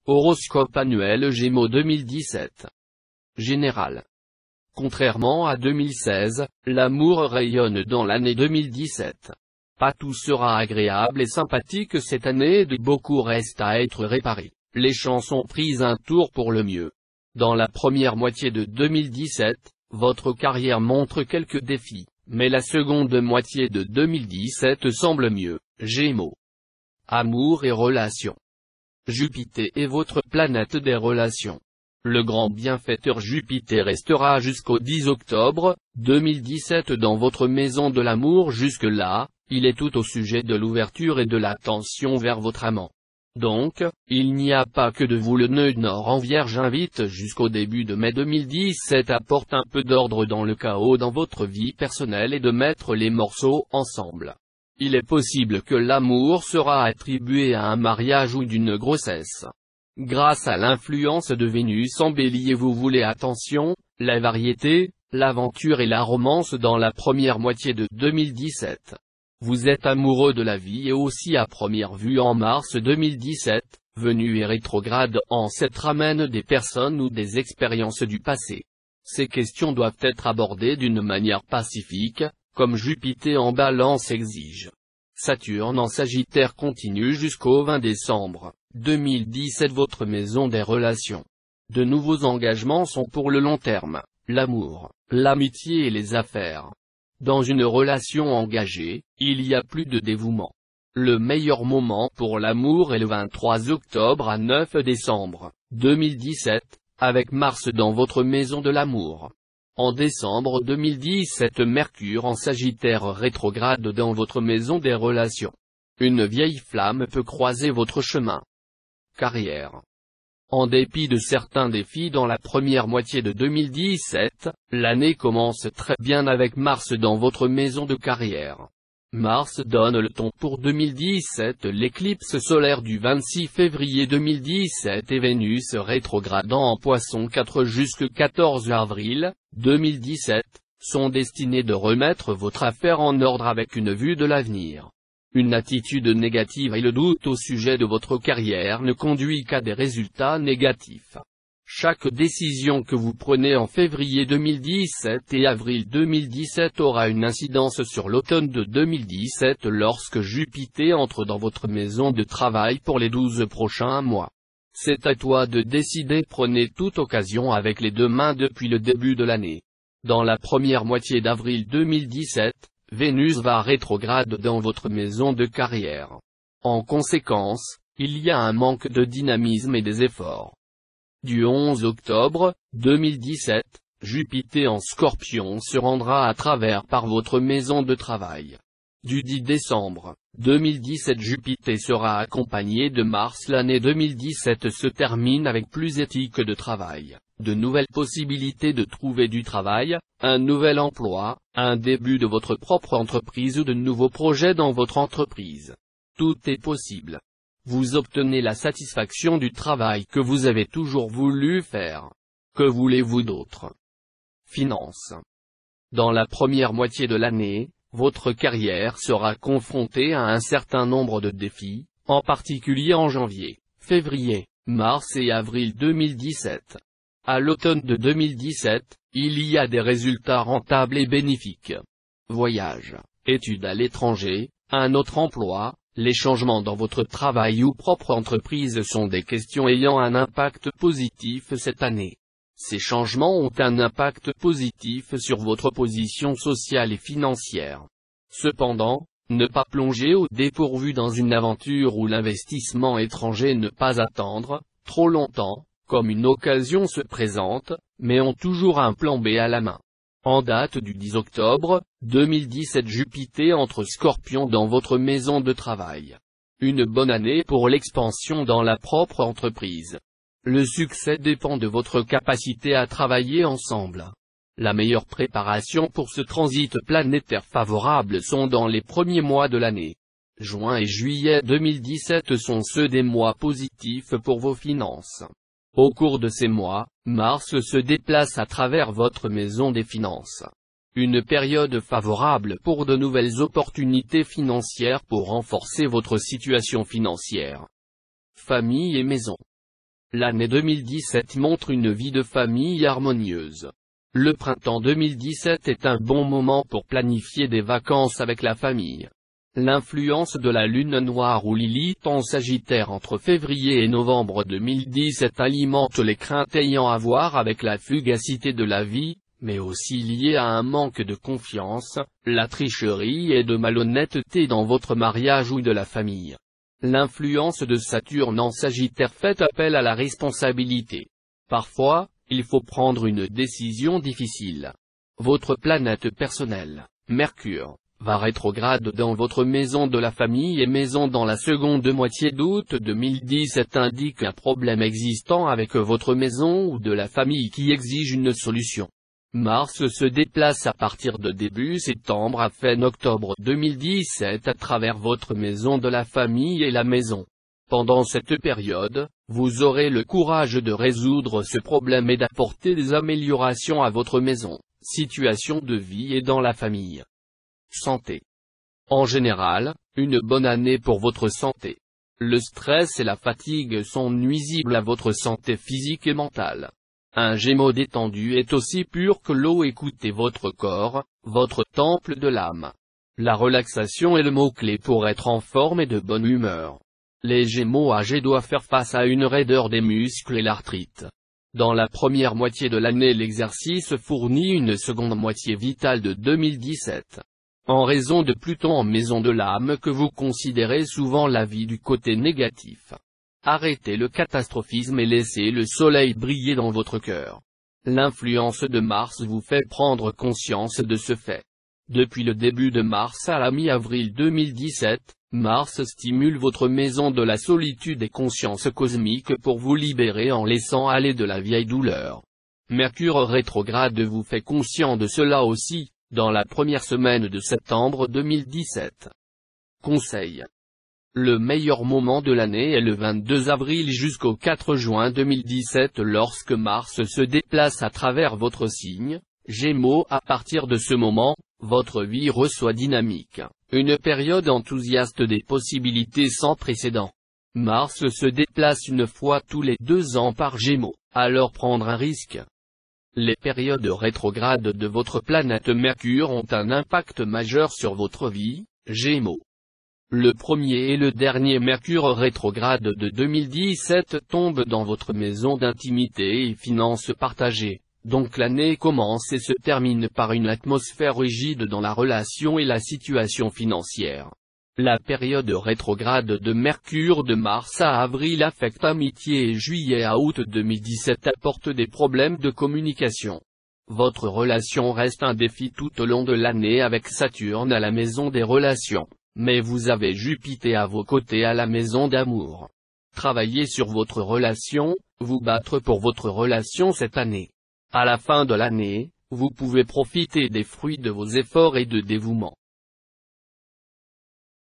Horoscope annuel Gémeaux 2017. Général. Contrairement à 2016, l'amour rayonne dans l'année 2017. Pas tout sera agréable et sympathique cette année et beaucoup reste à être réparé. Les chances ont pris un tour pour le mieux. Dans la première moitié de 2017, votre carrière montre quelques défis, mais la seconde moitié de 2017 semble mieux. Gémeaux. Amour et relations. Jupiter est votre planète des relations. Le grand bienfaiteur Jupiter restera jusqu'au 10 octobre 2017 dans votre maison de l'amour. Jusque-là, il est tout au sujet de l'ouverture et de l'attention vers votre amant. Donc, il n'y a pas que de vous. Le nœud nord en Vierge invite jusqu'au début de mai 2017 apporte un peu d'ordre dans le chaos dans votre vie personnelle et de mettre les morceaux ensemble. Il est possible que l'amour sera attribué à un mariage ou d'une grossesse. Grâce à l'influence de Vénus en Bélier, vous voulez attention, la variété, l'aventure et la romance dans la première moitié de 2017. Vous êtes amoureux de la vie et aussi à première vue en mars 2017, Vénus est rétrograde en 7 ramène des personnes ou des expériences du passé. Ces questions doivent être abordées d'une manière pacifique, comme Jupiter en Balance exige. Saturne en Sagittaire continue jusqu'au 20 décembre 2017 votre maison des relations. De nouveaux engagements sont pour le long terme, l'amour, l'amitié et les affaires. Dans une relation engagée, il y a plus de dévouement. Le meilleur moment pour l'amour est le 23 octobre à 9 décembre 2017, avec Mars dans votre maison de l'amour. En décembre 2017 Mercure en Sagittaire rétrograde dans votre maison des relations. Une vieille flamme peut croiser votre chemin. Carrière. En dépit de certains défis dans la première moitié de 2017, l'année commence très bien avec Mars dans votre maison de carrière. Mars donne le ton pour 2017. L'éclipse solaire du 26 février 2017 et Vénus rétrogradant en Poisson 4 jusqu'au 14 avril 2017, sont destinés de remettre votre affaire en ordre avec une vue de l'avenir. Une attitude négative et le doute au sujet de votre carrière ne conduit qu'à des résultats négatifs. Chaque décision que vous prenez en février 2017 et avril 2017 aura une incidence sur l'automne de 2017 lorsque Jupiter entre dans votre maison de travail pour les 12 prochains mois. C'est à toi de décider. Prenez toute occasion avec les deux mains depuis le début de l'année. Dans la première moitié d'avril 2017, Vénus va rétrograde dans votre maison de carrière. En conséquence, il y a un manque de dynamisme et des efforts. Du 11 octobre 2017, Jupiter en Scorpion se rendra à travers par votre maison de travail. Du 10 décembre 2017 Jupiter sera accompagné de Mars. L'année 2017 se termine avec plus éthique de travail, de nouvelles possibilités de trouver du travail, un nouvel emploi, un début de votre propre entreprise ou de nouveaux projets dans votre entreprise. Tout est possible. Vous obtenez la satisfaction du travail que vous avez toujours voulu faire. Que voulez-vous d'autre? Finances. Dans la première moitié de l'année, votre carrière sera confrontée à un certain nombre de défis, en particulier en janvier, février, mars et avril 2017. À l'automne de 2017, il y a des résultats rentables et bénéfiques. Voyages, études à l'étranger, un autre emploi, les changements dans votre travail ou propre entreprise sont des questions ayant un impact positif cette année. Ces changements ont un impact positif sur votre position sociale et financière. Cependant, ne pas plonger au dépourvu dans une aventure où l'investissement étranger ne pas attendre trop longtemps, comme une occasion se présente, mais ont toujours un plan B à la main. En date du 10 octobre 2017 Jupiter entre Scorpion dans votre maison de travail. Une bonne année pour l'expansion dans la propre entreprise. Le succès dépend de votre capacité à travailler ensemble. La meilleure préparation pour ce transit planétaire favorable sont dans les premiers mois de l'année. Juin et juillet 2017 sont ceux des mois positifs pour vos finances. Au cours de ces mois, Mars se déplace à travers votre maison des finances. Une période favorable pour de nouvelles opportunités financières pour renforcer votre situation financière. Famille et maison. L'année 2017 montre une vie de famille harmonieuse. Le printemps 2017 est un bon moment pour planifier des vacances avec la famille. L'influence de la lune noire ou Lilith en Sagittaire entre février et novembre 2017 alimente les craintes ayant à voir avec la fugacité de la vie, mais aussi liées à un manque de confiance, la tricherie et de malhonnêteté dans votre mariage ou de la famille. L'influence de Saturne en Sagittaire fait appel à la responsabilité. Parfois, il faut prendre une décision difficile. Votre planète personnelle, Mercure, va rétrograde dans votre maison de la famille et maison dans la seconde moitié d'août 2017 indique un problème existant avec votre maison ou de la famille qui exige une solution. Mars se déplace à partir de début septembre à fin octobre 2017 à travers votre maison de la famille et la maison. Pendant cette période, vous aurez le courage de résoudre ce problème et d'apporter des améliorations à votre maison, situation de vie et dans la famille. Santé. En général, une bonne année pour votre santé. Le stress et la fatigue sont nuisibles à votre santé physique et mentale. Un Gémeaux détendu est aussi pur que l'eau. Écoutez votre corps, votre temple de l'âme. La relaxation est le mot-clé pour être en forme et de bonne humeur. Les Gémeaux âgés doivent faire face à une raideur des muscles et l'arthrite. Dans la première moitié de l'année, l'exercice fournit une seconde moitié vitale de 2017. En raison de Pluton en maison de l'âme que vous considérez souvent la vie du côté négatif. Arrêtez le catastrophisme et laissez le soleil briller dans votre cœur. L'influence de Mars vous fait prendre conscience de ce fait. Depuis le début de mars à la mi-avril 2017, Mars stimule votre maison de la solitude et conscience cosmique pour vous libérer en laissant aller de la vieille douleur. Mercure rétrograde vous fait conscient de cela aussi, dans la première semaine de septembre 2017. Conseil. Le meilleur moment de l'année est le 22 avril jusqu'au 4 juin 2017 lorsque Mars se déplace à travers votre signe, Gémeaux. À partir de ce moment, votre vie reçoit dynamique, une période enthousiaste des possibilités sans précédent. Mars se déplace une fois tous les 2 ans par Gémeaux, alors prendre un risque. Les périodes rétrogrades de votre planète Mercure ont un impact majeur sur votre vie, Gémeaux. Le premier et le dernier Mercure rétrograde de 2017 tombe dans votre maison d'intimité et finances partagées, donc l'année commence et se termine par une atmosphère rigide dans la relation et la situation financière. La période rétrograde de Mercure de mars à avril affecte amitié et juillet à août 2017 apporte des problèmes de communication. Votre relation reste un défi tout au long de l'année avec Saturne à la maison des relations. Mais vous avez Jupiter à vos côtés à la maison d'amour. Travaillez sur votre relation, vous battre pour votre relation cette année. À la fin de l'année, vous pouvez profiter des fruits de vos efforts et de dévouement.